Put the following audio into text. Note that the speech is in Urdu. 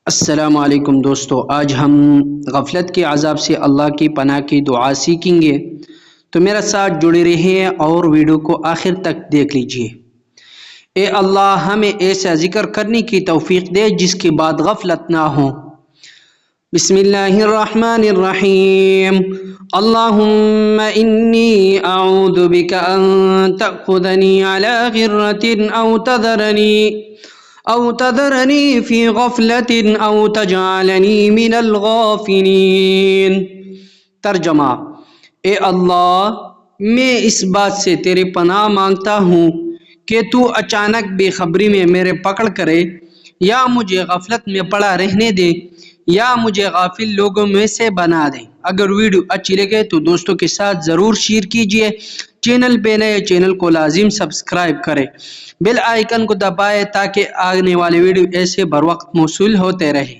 السلام علیکم دوستو، آج ہم غفلت کے عذاب سے اللہ کی پناہ کی دعا سیکھیں گے، تو میرا ساتھ جڑے رہیں اور ویڈیو کو آخر تک دیکھ لیجئے۔ اے اللہ ہمیں ایسا ذکر کرنے کی توفیق دے جس کے بعد غفلت نہ ہو۔ بسم اللہ الرحمن الرحیم۔ اللہم انی اعوذ بک ان تأخذنی علی غرۃ او تذرنی فی غفلت او تجعلنی من الغافلین۔ ترجمہ: اے اللہ، میں اس بات سے تیری پناہ مانگتا ہوں کہ تو اچانک بے خبری میں میرے پکڑ کرے، یا مجھے غفلت میں پڑا رہنے دے، یا مجھے غافل لوگوں میں سے بنا دے۔ اگر ویڈیو اچھی لگے تو دوستوں کے ساتھ ضرور شیئر کیجئے۔ چینل پہ نئے چینل کو لازم سبسکرائب کریں، بیل آئیکن کو دبائیں تاکہ آنے والے ویڈیو ایسے بر وقت موصول ہوتے رہیں۔